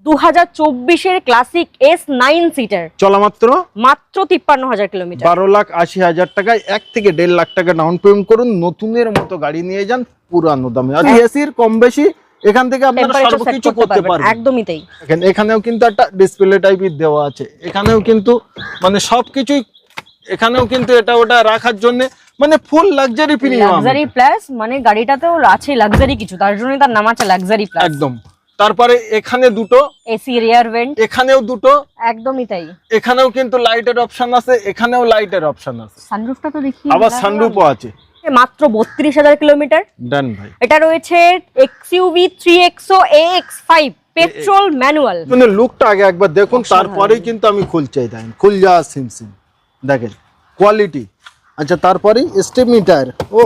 2024 এর classic S9 seater, চলা মাত্র 53,000 কিলোমিটার। 12,80,000 টাকায় 1 থেকে 1.5 লাখ টাকা ডাউন পেমেন্ট করুন, নতুনের মতো গাড়ি নিয়ে যান পুরানো দামে। আর এসির কম বেশি এখান থেকে আপনারা সর্বকিছু করতে পারবেন। একদমই তাই। এখানেও কিন্তু একটা ডিসপ্লে টাইপের দেওয়া আছে, এখানেও কিন্তু মানে সবকিছুই, এখানেও কিন্তু এটা ওটা রাখার জন্য মানে ফুল লাক্সারি প্রিমিয়াম, লাক্সারি প্লাস মানে গাড়িটাতেও আছে লাক্সারি কিছু, তার জন্যই তার নাম আছে লাক্সারি প্লাস। একদম। তারপরে এখানে দুটো এসি রিয়ার ভেন্ট, এখানেও দুটো, একদমই তাই। এখানেও কিন্তু লাইটের অপশন আছে, এখানেও লাইটের অপশন আছে, সানরুফটা তো দেখি, আবার সানরুফও আছে। মাত্র 32,000 কিলোমিটার। ডান ভাই। এটা রয়েছে XUV 3XO AX5 petrol manual. মানে লুকটা আগে একবার দেখুন, তারপরেই কিন্তু আমি খুলচাই। দেখেন খুল যা সিমসিম, দেখেন কোয়ালিটি। আচ্ছা তারপরে স্টেপনি টায়ার, ও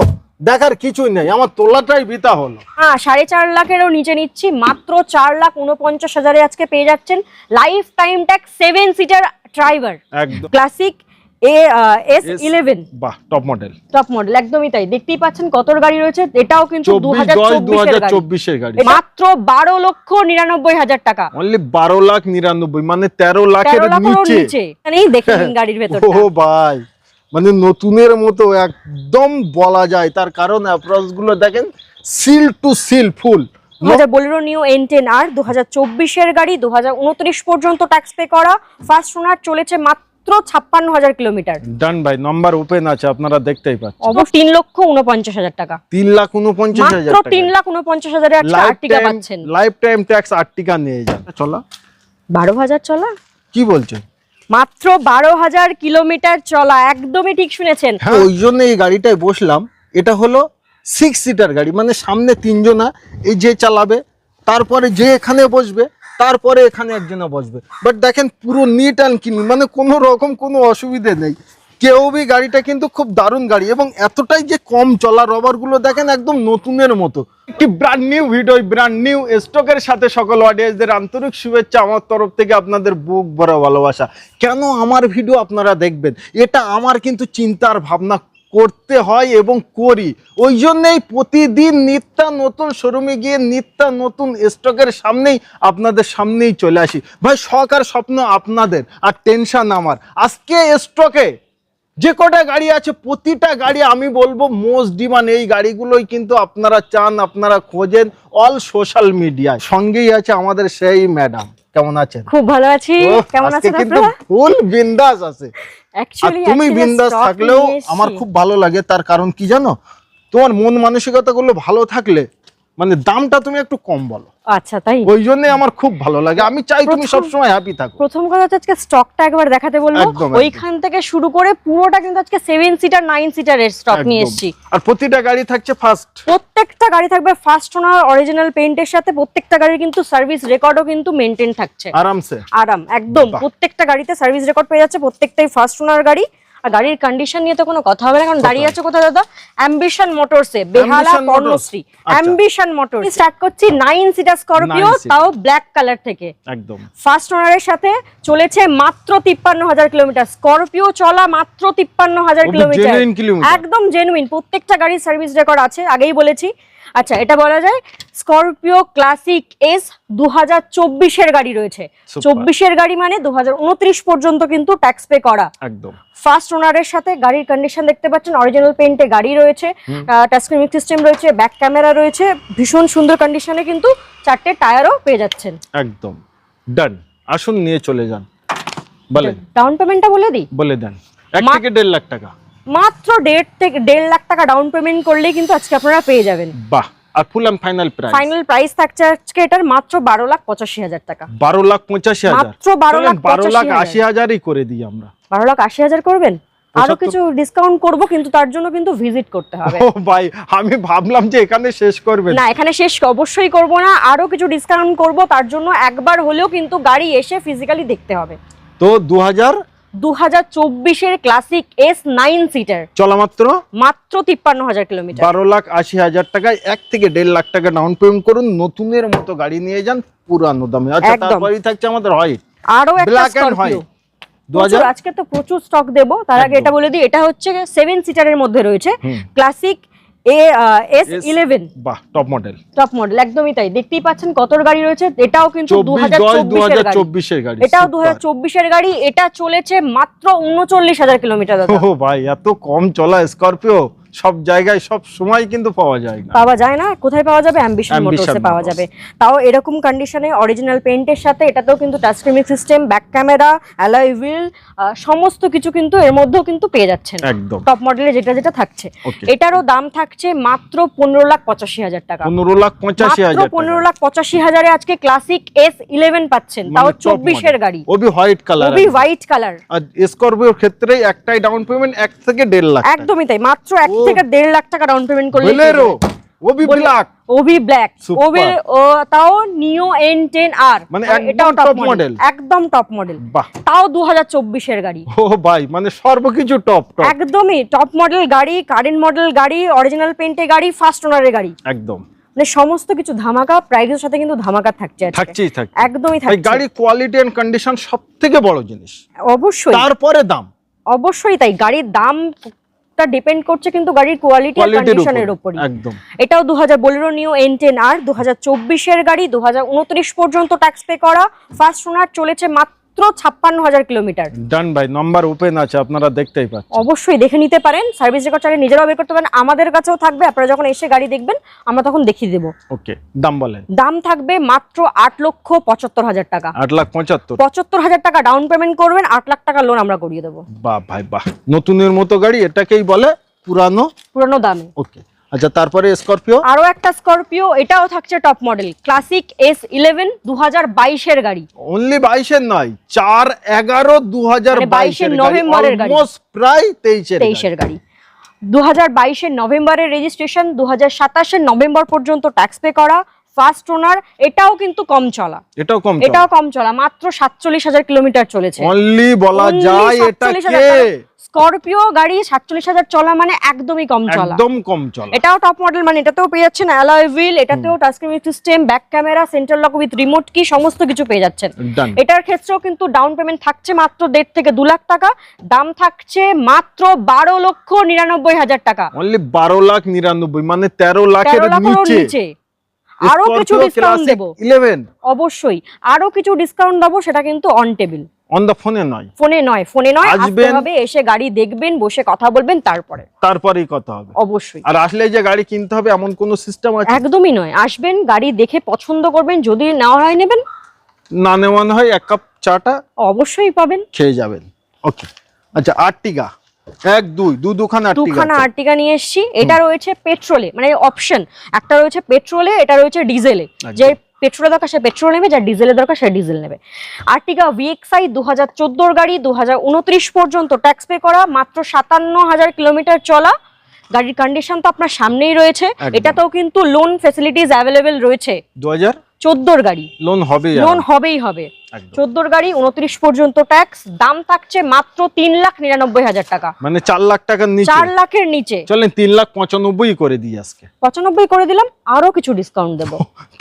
দেখার কিছুই নেই, আমার তোলাটাই বিতা হলো। হ্যাঁ 4.5 লাখেরও নিচে নিচ্ছি, মাত্র 4,49,000 আজকে পেয়ে যাচ্ছেন। Life time tax 7 seater driver, একদম ক্লাসিক S11, বাহ টপ মডেল। টপ মডেল, একদমই তাই। দেখতেই পাচ্ছেন কতর গাড়ি রয়েছে, এটাও কিন্তু 2024 এর গাড়ি। মাত্র 12,99,000 টাকা, অনলি 12,99,000, মানে 13 লাখের নিচে। এখানেই দেখে নিন গাড়ির ভেতরটা। ও ভাই, মানে নতুনের মতো একদম বলা যায়, তার কারণ অ্যাপ্রোচ গুলো দেখেন, seal to seal full. Bolero new N10R 2024 এর গাড়ি, 2029 পর্যন্ত ট্যাক্স পে করা, ফার্স্ট ওনার, চলেছে মাত্র 56,000 কিলোমিটার। ডান ভাই, নাম্বার ওপেন আছে, আপনারা দেখতেই পাচ্ছেন। অবশ্যই 3,49,000 টাকা, 3,49,000 মাত্র 3,49,000 আজকে আর্টিকা পাচ্ছেন। লাইফ টাইম ট্যাক্স আর্টিকা নিয়ে যান। চলা 12,000 চলা, কি বলছেন? মাত্র 12,000 কিলোমিটার চলা, একদমই ঠিক শুনেছেন। হ্যাঁ, ওই জন্য এই গাড়িটায় বসলাম। এটা হলো 6 সিটার গাড়ি, মানে সামনে 3 জনা, এই যে চালাবে, তারপরে যে এখানে বসবে, তারপরে এখানে একজনা বসবে। বাট দেখেন পুরো নিট অ্যান্ড ক্লিন, মানে কোনো রকম কোনো অসুবিধে নেই। কেউবি গাড়িটা কিন্তু খুব দারুণ গাড়ি, এবং এতটাই যে কম চলা, রবারগুলো দেখেন একদম নতুনের মতো। একটি brand new video, brand new স্টকের সাথে সকল অডিয়েন্সদের আন্তরিক শুভেচ্ছা আমার তরফ থেকে, আপনাদের বুক ভরা ভালোবাসা। কেন আমার ভিডিও আপনারা দেখবেন, এটা আমার কিন্তু চিন্তার ভাবনা করতে হয় এবং করি। ওই জন্যই প্রতিদিন নিত্য নতুন শোরুমে গিয়ে নিত্য নতুন স্টকের সামনেই, আপনাদের সামনেই চলে আসি। ভাই শখ আর স্বপ্ন আপনাদের, আর টেনশন আমার। আজকে স্টকে যে কটা গাড়ি আছে, প্রতিটা গাড়ি আমি বলবো মোস্ট ডিমান্ড। এই গাড়িগুলোই কিন্তু আপনারা চান, আপনারা খোঁজেন অল সোশ্যাল মিডিয়ায়। সঙ্গেই আছে আমাদের সেই ম্যাডাম। কেমন আছেন? খুব ভালো আছি, কেমন আছেন আপনারা? ফুল বিন্দাস আছে। অ্যাকচুয়ালি তুমি বিন্দাস থাকলেও আমার খুব ভালো লাগে। তার কারণ কি জানো? তোমার মন মানসিকতা গুলো ভালো থাকলে মানে দামটা তুমি একটু কম বলো। আচ্ছা তাই, ওই জন্য আমার খুব ভালো লাগে। আমি চাই তুমি সব সময় হ্যাপি থাকো। প্রথম কথা হচ্ছে আজকে স্টকটা একবার দেখাতে বলবো। ওইখান থেকে শুরু করে পুরোটা কিন্তু আজকে 7 সিটার 9 সিটারের স্টক নিয়ে এসেছি। আর প্রতিটা গাড়ি থাকছে ফার্স্ট, প্রত্যেকটা গাড়ি থাকবে ফার্স্ট ওনার অরিজিনাল পেইন্টের সাথে। প্রত্যেকটা গাড়ির কিন্তু সার্ভিস রেকর্ডও কিন্তু মেইনটেইন থাকছে আরামসে, আরাম একদম। প্রত্যেকটা গাড়িতে সার্ভিস রেকর্ড পেয়ে যাচ্ছে, প্রত্যেকটাই ফার্স্ট ওনার গাড়ি। আর গাড়ির কন্ডিশন নিয়ে তো কোনো কথা হবে না, কারণ দাঁড়িয়ে আছে কোথায় দাদা? অ্যাম্বিশন মোটরসে, বেহালা কর্ণশ্রী। অ্যাম্বিশন মোটর স্টার্ট করছি 9 সিটার স্করপিও, তাও ব্ল্যাক কালার থেকে। একদম ফার্স্ট ওনারের সাথে চলেছে মাত্র 53,000 কিলোমিটার। স্করপিও চলা মাত্র 53,000 কিলোমিটার, একদম জেনুইন। প্রত্যেকটা গাড়ির সার্ভিস রেকর্ড আছে, আগেই বলেছি। আচ্ছা, এটা বলা যায় স্করপিও ক্লাসিক S 2024 এর গাড়ি রয়েছে। 24 এর গাড়ি মানে 2029 পর্যন্ত কিন্তু ট্যাক্স পে করা। একদম ফার্স্ট ওনারের সাথে গাড়ির কন্ডিশন দেখতে পাচ্ছেন, অরিজিনাল পেইন্টে গাড়ি রয়েছে, টাচ স্ক্রিন সিস্টেম রয়েছে, ব্যাক ক্যামেরা রয়েছে, ভীষণ সুন্দর কন্ডিশনে কিন্তু 4টে টায়ারও পেয়ে যাচ্ছেন। একদম ডান। আসুন নিয়ে চলে যান। বলেন ডাউন পেমেন্টটা বলে দিই, বলে দেন। 1 থেকে 1.5 লাখ টাকা, মাত্র 1.5 লাখ টাকা ডাউন পেমেন্ট করলেই কিন্তু আজকে আপনারা পেয়ে যাবেন। বাহ। আর full and final price, final price থাকছে আজকে এটার মাত্র 12,85,000 টাকা। 12,85,000, মাত্র 12,80,000ই করে দিই আমরা। 12,80,000 করবেন, আরো কিছু ডিসকাউন্ট করব, কিন্তু তার জন্য কিন্তু ভিজিট করতে হবে। ও ভাই, আমি ভাবলাম যে এখানে শেষ করবেন। না, এখানে শেষ অবশ্যই করব না, আরো কিছু ডিসকাউন্ট করব। তার জন্য একবার হলেও কিন্তু গাড়ি এসে ফিজিক্যালি দেখতে হবে। তো 2024 এর ক্লাসিক S9 সিটার, চলা মাত্র 53,000 কিলোমিটার। 12,80,000 টাকায় 1 থেকে 1.5 লাখ টাকা ডাউন পেমেন্ট করুন, নতুনের মতো গাড়ি নিয়ে যান পুরানো দামে। আচ্ছা, তারপরেই থাকছে আমাদের হোয়াইট, আরো একটা ব্ল্যাক এন্ড হোয়াইট। আজকে তো প্রচুর স্টক দেবো, তার আগে এটা বলে দিই, এটা হচ্ছে 7 সিটারের মধ্যে রয়েছে। ক্লাসিক S11 বাহ, টপ মডেল। টপ মডেল একদমই তাই, দেখতেই পাচ্ছেন কত গাড়ি রয়েছে। এটাও কিন্তু 2024 এর গাড়ি, এটাও 2024 এর গাড়ি। এটা চলেছে মাত্র 39,000 কিলোমিটার দাদা। ও ভাই, এত কম চলা স্করপিও সব জায়গায় সব সময় কিন্তু পাওয়া যায় না। পাওয়া যায় না, কোথায় পাওয়া যাবে? অ্যাম্বিশন মোটরসে পাওয়া যাবে, তাও এরকম কন্ডিশনে অরিজিনাল পেইন্টের সাথে। এটাতেও কিন্তু touch screen system, back camera, alloy wheel, সমস্ত কিছু কিন্তু এর মধ্যেও কিন্তু পেয়ে যাচ্ছেন একদম টপ মডেলে যেটা যেটা থাকছে। এটারও দাম থাকছে মাত্র 15,85,000 টাকা। 15,85,000, 15,85,000 এ আজকে ক্লাসিক S11 পাচ্ছেন, তাও 24 এর গাড়ি, ওবি হোয়াইট কালার, ওবি হোয়াইট কালার। আর স্করপিওর ক্ষেত্রে একটাই ডাউন পেমেন্ট 1 থেকে 1.5 লাখ। একদমই তাই, মাত্র 1 থেকে 1.5 লাখ টাকা ডাউন পেমেন্ট করলে বলেরো ওবি ব্ল্যাক, ওবি ব্ল্যাক, ওবি তাও নিও N10R, মানে একদম টপ মডেল, একদম টপ মডেল, বাহ, তাও 2024 এর গাড়ি। ও ভাই, মানে সর্বকিছু টপ টপ, একদমই টপ মডেল গাড়ি, কারেন্ট মডেল গাড়ি, অরিজিনাল পেইন্টে গাড়ি, ফার্স্ট ওনারের গাড়ি, একদম মানে সমস্ত কিছু ধামাকা। প্রাইসের সাথে কিন্তু ধামাকা থাকছে আজকে, থাকছেই থাকছে, একদমই থাকছে। গাড়ি কোয়ালিটি এন্ড কন্ডিশন সবথেকে বড় জিনিস, অবশ্যই, তারপরে দাম। অবশ্যই তাই, গাড়ির দামটা ডিপেন্ড করছে কিন্তু গাড়ির কোয়ালিটি আর কন্ডিশনের উপর। একদম। এটাও 2000 বোলেরো নিও N10R 2024 এর গাড়ি, 2029 পর্যন্ত ট্যাক্স পে করা, ফার্স্ট ওনার, চলেছে মাত্র 56,000 কিলোমিটার। ডান ভাই, নাম্বার ওপেন আছে, আপনারা দেখতেই পাচ্ছেন, অবশ্যই দেখে নিতে পারেন। সার্ভিস রেকর্ড চাইলে নিজেরাও বের করতে পারেন, আমাদের কাছেও থাকবে। আপনারা যখন এসে গাড়ি দেখবেন আমরা তখন দেখিয়ে দেবো। ওকে, দাম বলেন। দাম থাকবে মাত্র 8,75,000 টাকা। 8,75,000, 75,000 টাকা ডাউন পেমেন্ট করবেন, 8 লাখ টাকা লোন আমরা করিয়ে দেবো। বাহ ভাই বাহ, নতুনের মতো গাড়ি, এটাকেই বলে পুরানো দামে। ওকে, আচ্ছা তারপরে স্করপিও, আরো একটা স্করপিও, এটাও থাকছে টপ মডেল, ক্লাসিক S11 2022 এর গাড়ি। অনলি 22 এর নয়, 4/11/2022 এর নভেম্বরের গাড়ি, অলমোস্ট প্রায় 23 এর গাড়ি। 2022 এর নভেম্বরের রেজিস্ট্রেশন, 2027 এর নভেম্বর পর্যন্ত ট্যাক্স পে করা, ফার্স্ট ওনার। এটাও কিন্তু কম চলা, এটাও কম চলা, মাত্র 47,000 কিলোমিটার চলেছে। অনলি বলা যায় এটাকে স্করপিও গাড়ি 47,000 চলা মানে একদমই কম চলা, একদম কম চলা। এটাও টপ মডেল, মানে এটাতেও পেয়ে যাচ্ছেন অ্যালয় হুইল, এটাতেও touch screen system, back camera, centre lock with remote কি, সমস্ত কিছু পেয়ে যাচ্ছেন। এটার ক্ষেত্রেও কিন্তু ডাউন পেমেন্ট থাকছে মাত্র 1.5 থেকে 2 লাখ টাকা। দাম থাকছে মাত্র 12,99,000 টাকা। অনলি 12,99,000, মানে 13 লাখের নিচে। আরো কিছু ডিসকাউন্ট দেব, 11 অবশ্যই আরো কিছু ডিসকাউন্ট দেব, সেটা কিন্তু অন টেবিল, অন দা ফোনে নয়, ফোনে নয়, আসতে হবে, এসে গাড়ি দেখবেন, বসে কথা বলবেন, তারপরেই কথা হবে। অবশ্যই। আর আসলে যে গাড়ি কিনতে হবে এমন কোন সিস্টেম আছে? একদমই নয়, আসবেন, গাড়ি দেখে পছন্দ করবেন, যদি নেওয়া হয় নেবেন, না নেওয়া হয় 1 কাপ চাটা অবশ্যই পাবেন, খেয়ে যাবেন। ওকে, আচ্ছা আর্টিগা 1 2 দুখানা আর্টিগা নিয়ে এসেছি। এটা রয়েছে পেট্রোলে, মানে অপশন একটা রয়েছে পেট্রোলে, এটা রয়েছে ডিজেলে। যে পেট্রোলে দরকার সে পেট্রোল নেবে, যার ডিজেলের দরকার সে ডিজেল নেবে। আর্টিগা VXI 2014 গাড়ি, 2029 পর্যন্ত ট্যাক্স পে করা, মাত্র 57,000 কিলোমিটার চলা। গাড়ির কন্ডিশন তো আপনার সামনেই রয়েছে। এটাতেও কিন্তু লোন ফ্যাসিলিটিস অ্যাভেলেবেল রয়েছে। 2014 গাড়ি, লোন হবেই হবে। 14 গাড়ি, 29 পর্যন্ত ট্যাক্স। দাম থাকছে মাত্র 3,99,000 টাকা, মানে 4 লাখ টাকার নিচে, 4 লাখের নিচে। চলেন 3,95,000 করে দিই আজকে। 95 করে দিলাম, আরো কিছু ডিসকাউন্ট দেব।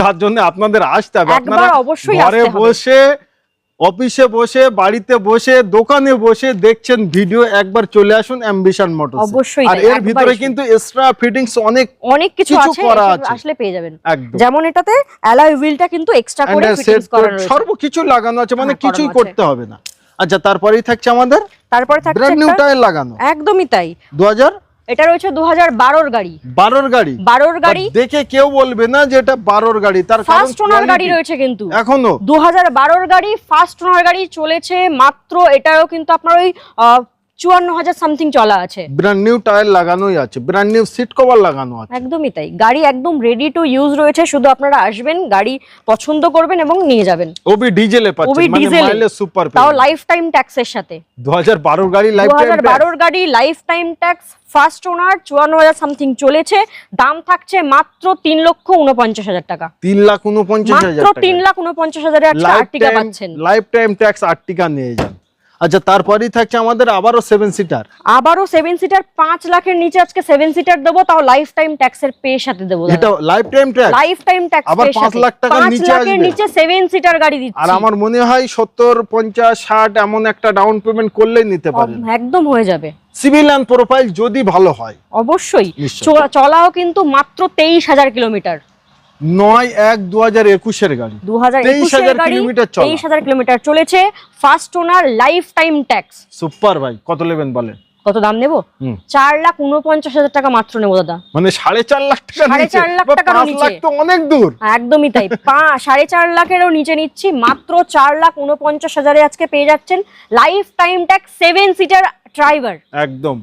তার জন্য আপনাদের আসতে হবে, আপনারা অবশ্যই ঘরে বসে, অফিসে বসে, বাড়িতে বসে, দোকানে বসে দেখছেন ভিডিও, একবার চলে আসুন অ্যাম্বিশন মোটরস। অবশ্যই। আর এর ভিতরে কিন্তু এক্সট্রা ফিটিংস অনেক কিছু করা আছে, আসলে পেয়ে যাবেন। যেমন এটাতে অ্যালয় হুইলটা কিন্তু এক্সট্রা করে ফিটিংস করা রয়েছে, সর্বকিছু লাগানো আছে, মানে কিছুই করতে হবে না। আচ্ছা তারপরেই থাকছে আমাদের, তারপরে থাকছে ব্র্যান্ড নিউ টায়ার লাগানো। একদমই তাই, 2000, এটা রয়েছে 2012 গাড়ি। 12 গাড়ি দেখে কেউ বলবে না যে এটা 12 গাড়ি, তার কারণ ফার্স্ট ওনার গাড়ি রয়েছে কিন্তু এখনো। 2012 গাড়ি, ফার্স্ট ওনার গাড়ি, চলেছে মাত্র, এটারও কিন্তু আপনার ওই 54,000 সামথিং চলা আছে। ব্র্যান্ড নিউ টায়ার লাগানোই আছে, ব্র্যান্ড নিউ সিট কভার লাগানো আছে। একদমই তাই, গাড়ি একদম রেডি টু ইউজ রয়েছে, শুধু আপনারা আসবেন, গাড়ি পছন্দ করবেন এবং নিয়ে যাবেন। ওবি ডিজেলে পাচ্ছেন, মানে মাইলেজ সুপার, তাও লাইফ টাইম ট্যাক্সের সাথে। 2012 গাড়ি, লাইফ টাইম 2012 গাড়ি, lifetime tax, first owner, 54,000 something চলেছে। দাম থাকছে মাত্র 3,49,000 টাকা। 3,49,000, মাত্র 3,49,000 এ আর্টিগা পাচ্ছেন। লাইফ টাইম ট্যাক্স আর্টিগা নিয়ে যান। আচ্ছা, তারপরেই থাকছে আমাদের আবারও 7 সিটার। আবারও 7 সিটার 5 লাখের নিচে আজকে 7 সিটার দেবো, তাও লাইফ টাইম ট্যাক্সের পে সাথে দেবো। এটা life time tax, life time tax আবার 5 লাখ টাকার নিচে আসবে। 5 লাখের নিচে 7 সিটার গাড়ি দিচ্ছি। আর আমার মনে হয় 70, 50, 60 এমন একটা ডাউন পেমেন্ট করলেই নিতে পারেন, একদম হয়ে যাবে। সিভিল অ্যান্ড প্রোফাইল যদি ভালো হয় অবশ্যই। নিশ্চয়ই। চলাও কিন্তু মাত্র 23,000 কিলোমিটার। 9/1/2021 এর গাড়ি, 2021 গাড়ি, কিলোমিটার চলা, 23,000 কিলোমিটার চলেছে। First owner, life time tax. Super ভাই। কত নেবেন বলেন? কত দাম নেব? 4,49,000 টাকা মাত্র নেবো দাদা। মানে 4.5 লাখ টাকা, 4.5 লাখ টাকার নিচে। 5 লাখ তো অনেক দূর। একদমই তাই। 4.5 লাখেরও নিচে নিচ্ছি, মাত্র 4,49,000 আজকে পেয়ে যাচ্ছেন life time tax 7 seater driver. একদম,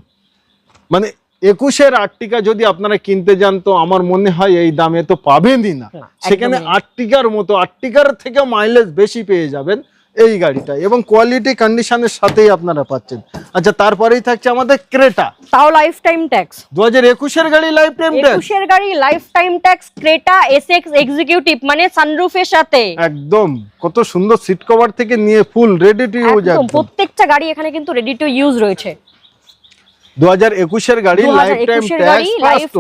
মানে 21-এর আর্টিকা যদি আপনারা কিনতে যান তো আমার মনে হয় এই দামে তো পাবেনই না। সেখানে আর্টিকার মতো, আর্টিকার থেকে মাইলেজ বেশি পেয়ে যাবেন এই গাড়িটা, এবং কোয়ালিটি কন্ডিশনের সাথেই আপনারা পাচ্ছেন। আচ্ছা, তারপরেই থাকছে আমাদের ক্রেটা, তাও লাইফ টাইম ট্যাক্স। 2021-এর গাড়ি লাইফ টাইম ট্যাক্স। 21-এর গাড়ি lifetime tax. Creta SX executive, মানে সানরুফের সাথে। একদম, কত সুন্দর সিট কভার থেকে নিয়ে ফুল রেডি টু ইউজ। একদম প্রত্যেকটা গাড়ি এখানে কিন্তু রেডি টু ইউজ রয়েছে। 2021-এর গাড়ি life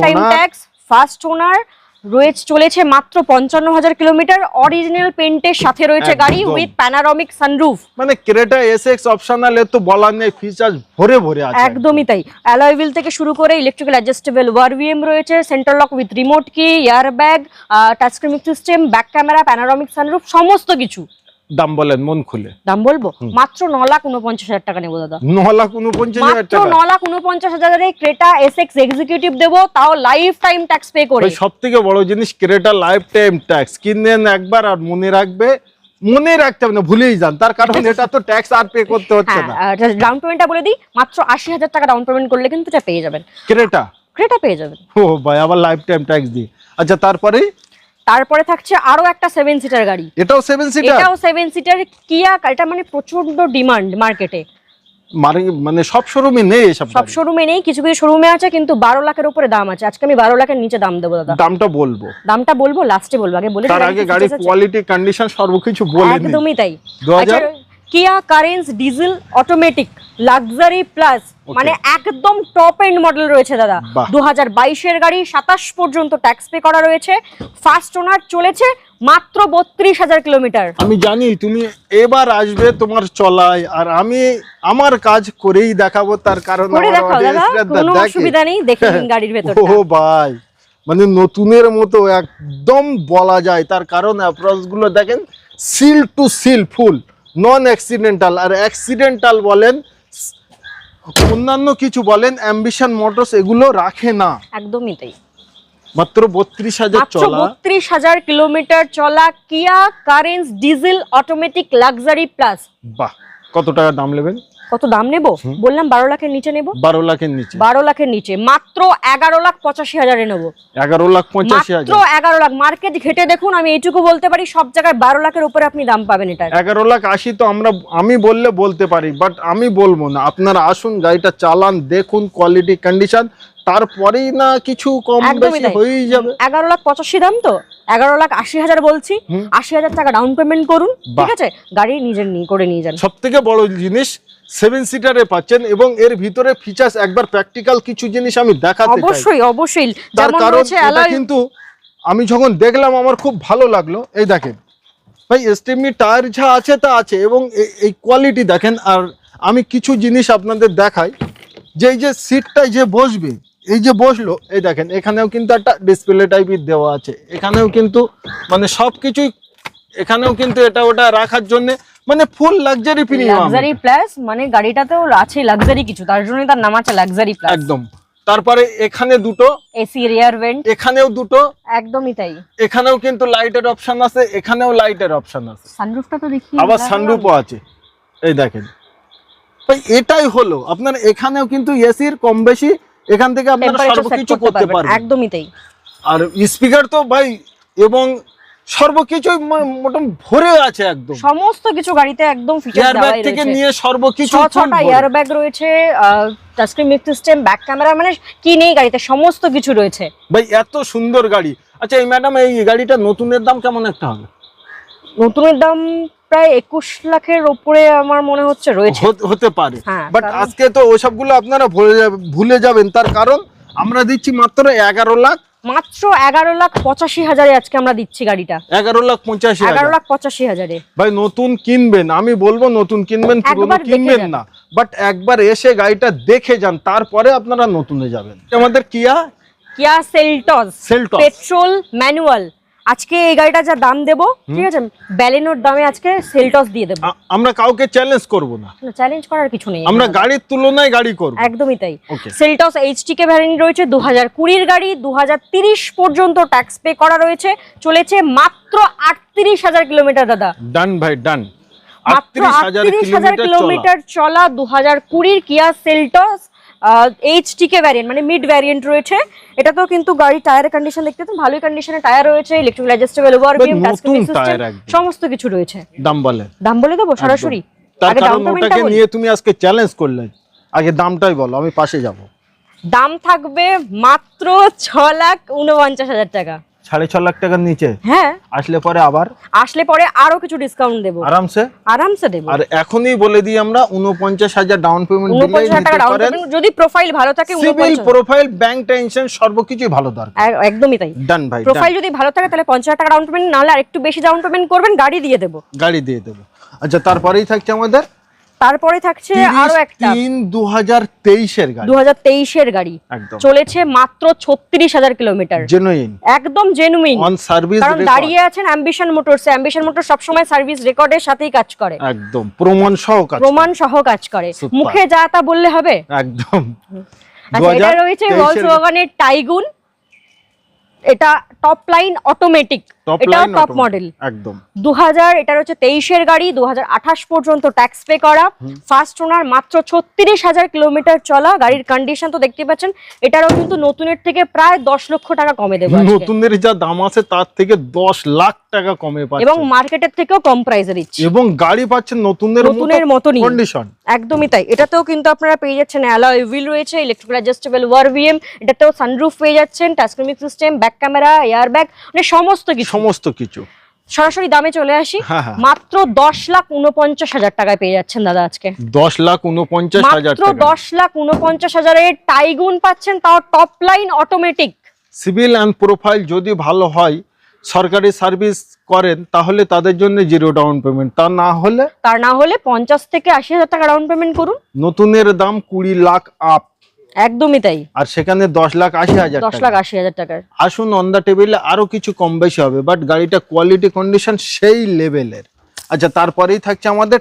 time tax, first owner রয়েছে, চলেছে মাত্র 55,000 কিলোমিটার। অরিজিনাল পেইন্টের সাথে রয়েছে গাড়ি, উইথ প্যানোরামিক সানরুফ। মানে ক্রেটা এসএক্স অপশনাল এ তো বলার নেই, ফিচার্স ভরে ভরে আছে। একদমই তাই। অ্যালয় হুইল থেকে শুরু করে ইলেকট্রিক্যাল অ্যাডজাস্টেবল ওয়ারভিএম রয়েছে, সেন্টার লক উইথ রিমোট কি, airbag, touch screen system, back camera, panoramic sunroof, সমস্ত কিছু। দাম বলেন মন খুলে। দাম বলবো, মাত্র 9,49,000 টাকা নেবো দাদা। 9,49,000 মাত্র 9,49,000 ক্রেটা এসএক্স এক্সিকিউটিভ দেবো, তাও লাইফ টাইম ট্যাক্স পে করে। সব থেকে বড় জিনিস ক্রেটা লাইফ টাইম ট্যাক্স। কিনেন একবার আর মনে রাখবে, মনে রাখতে হবে না, ভুলেই যান, তার কারণ এটা তো ট্যাক্স আর পে করতে হচ্ছে না। ডাউন পেমেন্টটা বলে দিই, মাত্র 80,000 টাকা ডাউন পেমেন্ট করলে কিন্তু এটা পেয়ে যাবেন। ক্রেটা পেয়ে যাবেন। ও ভাই, আবার লাইফ টাইম ট্যাক্স দিয়ে। আচ্ছা, তারপরে থাকছে আরো একটা 7 সিটার গাড়ি। এটাও 7 সিটার। এটাও 7 সিটার কিয়া। এটা মানে প্রচন্ড ডিমান্ড মার্কেটে, মানে সব শোরুমে নেই এসব। সব শোরুমে নেই, কিছু কিছু শোরুমে আছে, কিন্তু 12 লাখের উপরে দাম আছে। আজকে আমি 12 লাখের নিচে দাম দেবো দাদা। দামটা বলবো লাস্টে বলবো, আগে বলে তার আগে গাড়ির কোয়ালিটি কন্ডিশন সর্বকিছু বলে নিন। একদমই তাই। আচ্ছা, কিয়া কারেন্স ডিজেল অটোমেটিক লাক্সারি প্লাস, মানে একদম টপ এন্ড মডেল রয়েছে দাদা। 2022-এর গাড়ি, 27 পর্যন্ত ট্যাক্স পে করা রয়েছে। ফার্স্ট ওনার, চলেছে মাত্র 32,000 কিলোমিটার। আমি জানি তুমি এবার আসবে তোমার চলায়, আর আমি আমার কাজ করেই দেখাবো, তার কারণ কোনো অসুবিধা নেই, দেখে নিন গাড়ির ভেতরটা। ও ভাই, মানে নতুনের মতো একদম বলা যায়, তার কারণ অ্যাপ্রোচ গুলো দেখেন, seal to seal full, non accidental. আর অ্যাক্সিডেন্টাল বলেন, অন্যান্য কিছু বলেন, অ্যাম্বিশন মোটরস এগুলো রাখে না। একদমই তাই। মাত্র 32,000 চলা, 32,000 কিলোমিটার চলা কিয়া কারেন্স ডিজেল অটোমেটিক লাক্সারি প্লাস। বাহ, কত টাকা দাম নেবেন? কত দাম নেব বললাম? 12 লাখের নিচে নেব। 12 লাখের নিচে? 12 লাখের নিচে মাত্র 11,85,000 নেব। 11,85,000? মাত্র 11 লাখ। মার্কেট ঘেটে দেখুন, আমি এইটুকু বলতে পারি, সব জায়গায় 12 লাখের উপরে আপনি দাম পাবেন এটা। 11,80,000 তো আমি বলতে পারি, বাট আমি বলবো না। আপনারা আসুন, গাড়িটা চালান, দেখুন কোয়ালিটি কন্ডিশন, তারপরেই না কিছু কম বেশি হয়েই যাবে। 11,85,000 দাম তো, 11,80,000 বলছি। 80,000 টাকা ডাউন পেমেন্ট করুন, ঠিক আছে? গাড়ি নিজের করে নিয়ে যান। সব থেকে বড় জিনিস 7 সিটারে পাচ্ছেন, এবং এর ভিতরে ফিচার্স একবার প্র্যাকটিক্যাল কিছু জিনিস আমি দেখাতে চাই। অবশ্যই। তার কারণ এটা কিন্তু আমি যখন দেখলাম আমার খুব ভালো লাগলো। এই দেখেন ভাই, স্টেপনি টায়ার যা আছে তা আছে, এবং এই কোয়ালিটি দেখেন। আর আমি কিছু জিনিস আপনাদের দেখাই, যে এই যে সিটটায় যে বসবে, এই যে বসলো, এই দেখেন এখানেও কিন্তু একটা ডিসপ্লে টাইপের দেওয়া আছে। এখানেও কিন্তু মানে সবকিছুই, এখানেও কিন্তু এটা ওটা রাখার জন্য, মানে ফুল লাক্সারি প্রিমিয়াম, লাক্সারি প্লাস, মানে গাড়িটাতেও আছে লাক্সারি কিছু, তার জন্য তার নাম আছে লাক্সারি প্লাস। একদম। তারপরে এখানে দুটো এসি রিয়ার ভেন্ট, এখানেও দুটো। একদমই তাই। এখানেও কিন্তু লাইটের অপশন আছে, এখানেও লাইটের অপশন আছে। সানরুফটা তো দেখি, আবার সানরুফও আছে। এই দেখেন ভাই, এটাই হলো আপনার। এখানেও কিন্তু এসির কম বেশি, এখান থেকে আপনারা সর্বকিছু করতে পারবেন। একদমই তাই। আর স্পিকার তো ভাই, এবং সর্বকিছু মোটামুটি ভরে আছে একদম। সমস্ত কিছু গাড়িতে একদম ফিচার দেওয়া রয়েছে, থেকে নিয়ে সর্বকিছু। 6টা এয়ারব্যাগ রয়েছে, touch screen system, back camera, মানে কি নেই গাড়িতে, সমস্ত কিছু রয়েছে ভাই। এত সুন্দর গাড়ি। আচ্ছা এই ম্যাডাম, এই গাড়িটা নতুনের দাম কেমন একটা হবে? নতুনের দাম প্রায় 21 লাখের উপরে আমার মনে হচ্ছে রয়েছে, হতে পারে। হ্যাঁ, বাট আজকে তো ওসবগুলো আপনারা ভুলে যাবেন, তার কারণ আমরা দিচ্ছি মাত্র 11,85,000 আজকে আমরা দিচ্ছি গাড়িটা। 11,85,000 11,85,000 ভাই নতুন কিনবেন, আমি বলবো নতুন কিনবেন, পুরনো কিনবেন না, বাট একবার এসে গাড়িটা দেখে যান, তারপরে আপনারা নতুনে যাবেন। আমাদের কিয়া সেলটস পেট্রোল ম্যানুয়াল, আজকে এই গাড়িটা যা দাম দেবো, ঠিক আছে, ব্যালেনোর দামে আজকে সেলটস দিয়ে দেবো। আমরা কাউকে চ্যালেঞ্জ করব না, চ্যালেঞ্জ করার কিছু নেই, আমরা গাড়ির তুলনায় গাড়ি করব, একদমই তাই। সেলটস এইচটিকে ভ্যারিয়েন্ট রয়েছে, 2020 গাড়ি, 2030 পর্যন্ত ট্যাক্স পে করা রয়েছে, চলেছে মাত্র 38,000 কিলোমিটার। দাদা ডান ভাই ডান, মাত্র 38,000 কিলোমিটার চলা 2020 কিয়া সেলটস এইচটিকে ভ্যারিয়েন্ট, মানে মিড ভ্যারিয়েন্ট রয়েছে। এটা তো কিন্তু গাড়ি টায়ারের কন্ডিশন দেখতে তো ভালোই কন্ডিশনে টায়ার রয়েছে, electric adjustable overview, touch screen system, সমস্ত কিছু রয়েছে। দাম বলে দেবো সরাসরি? তার কারণ ওটাকে নিয়ে তুমি আজকে চ্যালেঞ্জ করলে, আগে দামটাই বলো, আমি পাশে যাব। দাম থাকবে মাত্র 6,49,000 টাকা। 6.5 লাখ টাকার নিচে? হ্যাঁ, আসলে পরে আরো কিছু ডিসকাউন্ট দেবো, আরামসে দেবো। আর এখনই বলে দিই আমরা 49,000 ডাউন পেমেন্ট দিলেই নিতে পারেন, যদি প্রোফাইল ভালো থাকে। সিভিল প্রোফাইল, ব্যাংক টেনশন সর্বকিছু ভালো দরকার, একদমই তাই। ডান ভাই, প্রোফাইল যদি ভালো থাকে তাহলে 50,000 টাকা ডাউন পেমেন্ট, নাহলে আর একটু বেশি ডাউন পেমেন্ট করবেন, গাড়ি দিয়ে দেবো। আচ্ছা, তারপরেই থাকছে আমাদের, তারপরে থাকছে আরো একটা 2023 এর গাড়ি, 2023 এর গাড়ি, চলেছে মাত্র 36,000 কিলোমিটার, জেনুইন, একদম জেনুইন অন সার্ভিস কারণ রেকর্ড। দাঁড়িয়ে আছেন অ্যাম্বিশন মোটরস, অ্যাম্বিশন মোটর সব সময় সার্ভিস রেকর্ডের সাথেই কাজ করে, একদম প্রমাণ সহ কাজ করে, মুখে যা তা বললে হবে, একদম। আচ্ছা, এটা রয়েছে ভলক্সওয়াগনের টাইগুন, এটা টপ লাইন অটোমেটিক, এটা টপ মডেল, একদম 2000, এটা হচ্ছে 23 এর গাড়ি, 2028 পর্যন্ত ট্যাক্স পে করা, ফার্স্ট ওনার, মাত্র 36,000 কিলোমিটার চলা। গাড়ির কন্ডিশন তো দেখতে পাচ্ছেন, এটারও কিন্তু নতুনের থেকে প্রায় 10 লক্ষ টাকা কমে দেবো আজকে। নতুনের যা দাম আছে তার থেকে 10 লাখ টাকা কমে পাচ্ছেন, এবং মার্কেটের থেকেও কম প্রাইসে দিচ্ছি, এবং গাড়ি পাচ্ছেন নতুনের মতনই কন্ডিশন, একদমই তাই। এটাতেও কিন্তু আপনারা পেয়ে যাচ্ছেন অ্যালয় হুইল রয়েছে, ইলেকট্রিক অ্যাডজাস্টেবল ওভারভিএম, এটাতেও সানরুফ পেয়ে যাচ্ছেন, touch screen system, back camera, air bag, মানে সমস্ত কিছু। সরাসরি দামে চলে আসি, মাত্র 10,49,000 টাকায় পেয়ে যাচ্ছেন দাদা আজকে। 10,49,000 মাত্র 10,49,000 টাইগুন পাচ্ছেন, তাও top line automatic. CIBIL and profile যদি ভালো হয়, সরকারি সার্ভিস করেন, তাহলে তাদের জন্য 0 ডাউন পেমেন্ট, তা না হলে 50 থেকে 80,000 টাকা ডাউন পেমেন্ট করুন। নতুনের দাম 20 লাখ আপ, একদমই তাই, আর সেখানে 10,80,000 টাকার। আসুন অন দা টেবিলে আরো কিছু কম বেশি হবে, বাট গাড়িটা কোয়ালিটি কন্ডিশন সেই লেভেলের। আচ্ছা, তারপরেই থাকছে আমাদের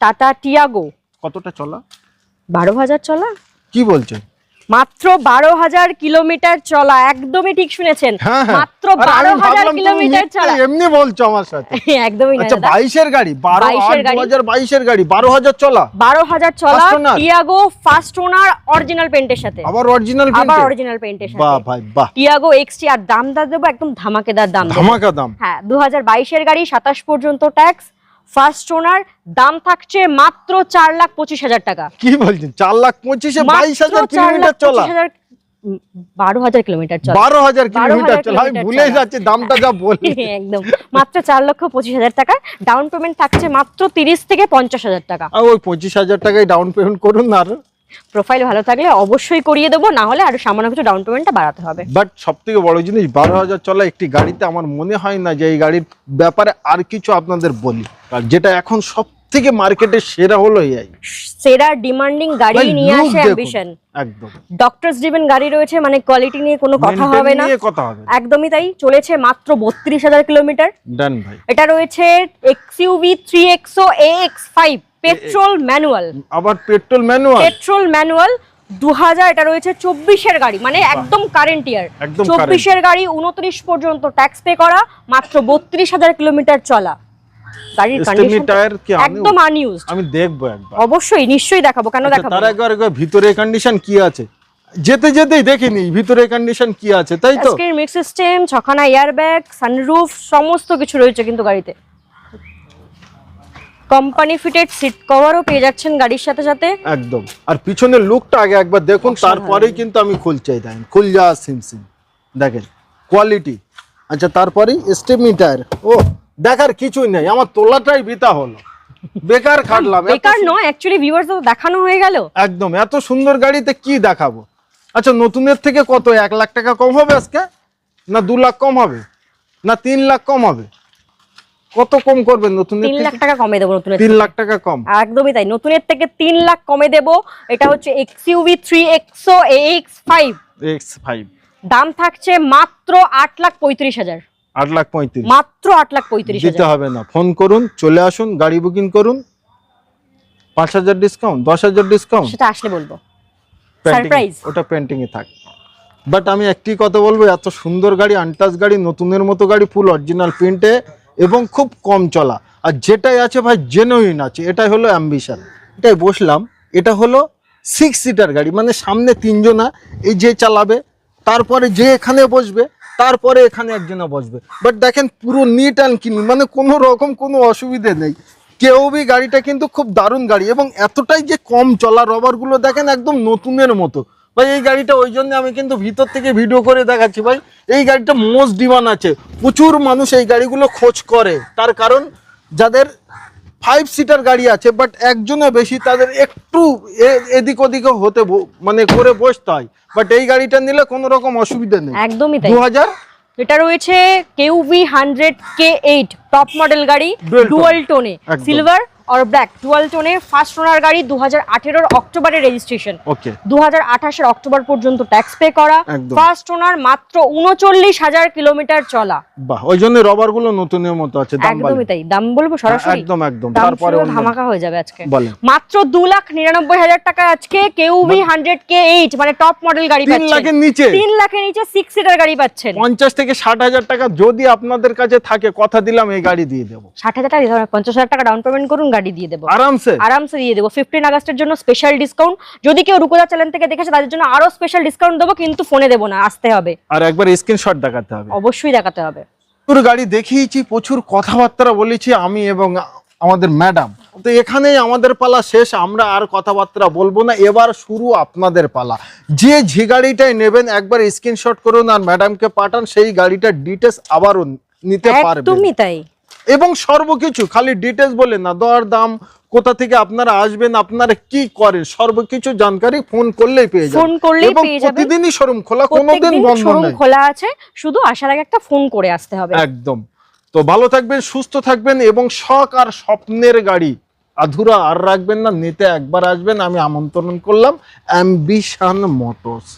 টাটা টিয়াগো। কতটা চলা? 12,000 চলা। কি বলছেন? মাত্র 12,000 কিলোমিটার চলা, একদমই ঠিক শুনেছেন, মাত্র 12,000 কিলোমিটার চলা। এমনি বলছো আমার সাথে? একদমই না। আচ্ছা, 22 এর গাড়ি, 2022 এর গাড়ি, 12,000 চলা, 12,000 চলা, টিয়াগো ফার্স্ট ওনার, অরিজিনাল পেইন্টের সাথে, আবার অরিজিনাল পেইন্টের সাথে। বাহ ভাই বাহ। টিয়াগো এক্সটি, আর দাম দেবো একদম ধামাকেদার দাম, ধামাকা দাম। হ্যাঁ, 2022 এর গাড়ি, 27 পর্যন্ত ট্যাক্স, ফার্স্ট ওনার, দাম থাকছে মাত্র 4,25,000 টাকা। কি বলছেন? 4,25,000 এ 22,000 কিলোমিটার চলা, 12,000 কিলোমিটার চলা, 12,000 কিলোমিটার চলা। আমি ভুলে যাচ্ছি দামটা যা বলি। একদম মাত্র 4,25,000 টাকা ডাউন পেমেন্ট থাকছে, মাত্র 30 থেকে 50,000 টাকা। ওই 25,000 টাকায় ডাউন পেমেন্ট করুন, আর প্রোফাইল ভালো থাকলে অবশ্যই করিয়ে দেবো, না হলে আর সামান্য কিছু ডাউন পেমেন্টটা বাড়াতে হবে। বাট সবথেকে বড় জিনিস, 12,000 চলা একটি গাড়িতে আমার মনে হয় না যে এই গাড়ির ব্যাপারে আর কিছু আপনাদের বলি, আর যেটা এখন সবথেকে মার্কেটে সেরা হলো এই সেরা ডিমান্ডিং গাড়ি নিয়ে আসে অ্যাম্বিশন। একদম ডক্টরস ড্রিভেন গাড়ি রয়েছে, মানে কোয়ালিটি নিয়ে কোনো কথা হবে না, একদমই তাই। চলেছে মাত্র 32,000 কিলোমিটার। ডান ভাই। এটা রয়েছে XUV 3XO AX5 petrol manual, আবার পেট্রোল ম্যানুয়াল 2000, এটা রয়েছে 24 এর গাড়ি, মানে একদম কারেন্ট ইয়ার, 24 এর গাড়ি, 29 পর্যন্ত ট্যাক্স পে করা, মাত্র 32,000 কিলোমিটার চলা। গাড়ির কন্ডিশন একদম আনইউজড। আমি দেখবো একবার, অবশ্যই নিশ্চয়ই দেখাবো, কেন দেখাবো। তার একবার ভিতরে কন্ডিশন কি আছে, যেতেই দেখিনি ভিতরে কন্ডিশন কি আছে, তাই তো। স্ক্রিন মিক্স সিস্টেম, 6খানা এয়ার ব্যাগ, সানরুফ, সমস্ত কিছু রয়েছে কিন্তু গাড়িতে। কোম্পানি ফিটেড সিট কভারও পেয়ে যাচ্ছেন গাড়ির সাথে সাথে, একদম। আর পিছনের লুকটা আগে একবার দেখুন, তারপরেই কিন্তু আমি খুলচাই, দেখেন খুল যা সিমসিম, দেখেন কোয়ালিটি। আচ্ছা, তারপরেই স্টেপনি টায়ার, ও দেখার কিছুই নেই, আমার তোলাটাই বিতা হলো, বেকার খাটলাম। বেকার নয়, অ্যাকচুয়ালি ভিউয়ার্স তো দেখানো হয়ে গেল। একদম, এত সুন্দর গাড়িতে কি দেখাবো। আচ্ছা, নতুনের থেকে কত 1 লাখ টাকা কম হবে আজকে, না 2 লাখ কম হবে, না 3 লাখ কম হবে? কত কম করবেন নতুনের 3 থেকে? লাখ টাকা কমে দেবো নতুনের 3 লাখ টাকা কম, একদমই তাই, নতুনের থেকে 3 লাখ কমে দেবো। এটা হচ্ছে XUV 3XO AX5, X5 দাম থাকছে মাত্র 8,35,000। 8,35,000 মাত্র 8,35,000 দিতে হবে না, ফোন করুন, চলে আসুন, গাড়ি বুকিং করুন। 5,000 ডিসকাউন্ট, 10,000 ডিসকাউন্ট, সেটা আসলে বলবো, সারপ্রাইজ। ওটা পেন্টিং এ থাক। বাট আমি একটি কথা বলবো, এত সুন্দর গাড়ি, আনটাচ গাড়ি, নতুনের মতো গাড়ি, ফুল অরিজিনাল প্রিন্টে এবং খুব কম চলা, আর যেটাই আছে ভাই জেনুইন আছে। এটাই হলো অ্যাম্বিশন। এটাই বসলাম, এটা হলো 6 সিটার গাড়ি, মানে সামনে 3 জনা, এই যে চালাবে, তারপরে যে এখানে বসবে, তারপরে এখানে একজনা বসবে। বাট দেখেন পুরো নিট অ্যান্ড ক্লিন, মানে কোনো রকম কোনো অসুবিধে নেই। কেউবি গাড়িটা কিন্তু খুব দারুণ গাড়ি, এবং এতটাই যে কম চলা, রবারগুলো দেখেন একদম নতুনের মতো। ভাই এই গাড়িটা ওই জন্য আমি কিন্তু ভিতর থেকে ভিডিও করে দেখাচ্ছি ভাই, এই গাড়িটা মোস্ট ডিমান্ড আছে, প্রচুর মানুষ এই গাড়িগুলো খোঁজ করে। তার কারণ যাদের 5 সিটার গাড়ি আছে বাট একজনে বেশি, তাদের একটু এদিক ওদিকে হতে মানে করে বসতে হয়। বাট এই গাড়িটা নিলে কোনো রকম অসুবিধা নেই। একদমই তাই। 2000 এটা রয়েছে KUV 100K8 টপ মডেল গাড়ি, ডুয়াল টোনে, সিলভার আর ব্ল্যাক ডুয়াল টোনে, ফার্স্ট ওনার গাড়ি, 2018 অক্টোবরে রেজিস্ট্রেশন, ওকে, 2028 অক্টোবর পর্যন্ত ট্যাক্স পে করা, ফার্স্ট ওনার, মাত্র 39,000 কিলোমিটার চলা। বাহ, ওই জন্য রবারগুলো নতুনের মতো আছে। দাম একদমই তাই, দাম বলবো সরাসরি, একদম একদম, তারপরে ধামাকা হয়ে যাবে আজকে। বলেন, মাত্র 2,99,000 টাকা আজকে KUV 100K8 মানে টপ মডেল গাড়ি 3 লাখের নিচে, 3 লাখের নিচে 6 সিটার গাড়ি পাচ্ছেন। 50 থেকে 60,000 টাকা যদি আপনাদের কাছে থাকে, কথা দিলাম এই গাড়ি দিয়ে দেবো। 60,000 টাকা দিতে হবে, 50,000 টাকা ডাউন পেমেন্ট করুন, গাড়ি দিয়ে দেবো আরামসে দিয়ে দেবো। 15 আগস্টের জন্য স্পেশাল ডিসকাউন্ট, যদি কেউ রুকোদা চ্যানেল থেকে দেখেছে তাদের জন্য আরো স্পেশাল ডিসকাউন্ট দেবো, কিন্তু ফোনে দেবো না, আসতে হবে আর একবার স্ক্রিনশট দেখাতে হবে, অবশ্যই দেখাতে হবে। প্রচুর গাড়ি দেখিয়েছি, প্রচুর কথাবার্তা বলেছি আমি এবং আমাদের ম্যাডাম। তো এখানেই আমাদের পালা শেষ, আমরা আর কথাবার্তা বলবো না, এবার শুরু আপনাদের পালা। যে গাড়িটাই নেবেন একবার স্ক্রিনশট করুন আর ম্যাডামকে পাঠান, সেই গাড়িটার ডিটেলস আবারও নিতে পারবেন। একদমই তাই, এবং সর্বকিছু, খালি ডিটেলস বলে না, দর দাম, কোথা থেকে আপনারা আসবেন, আপনারা কি করেন, সর্বকিছু জানকারি ফোন করলেই পেয়ে যাবেন। ফোন করলেই পেয়ে যাবেন, প্রতিদিনই শোরুম খোলা, কোনোদিন বন্ধ নেই, শোরুম খোলা আছে, শুধু আসার আগে একটা ফোন করে আসতে হবে। একদম। তো ভালো থাকবেন, সুস্থ থাকবেন, এবং শখ আর স্বপ্নের গাড়ি আধুরা আর রাখবেন না, নিতে একবার আসবেন, আমি আমন্ত্রণ করলাম অ্যাম্বিশন মোটরস।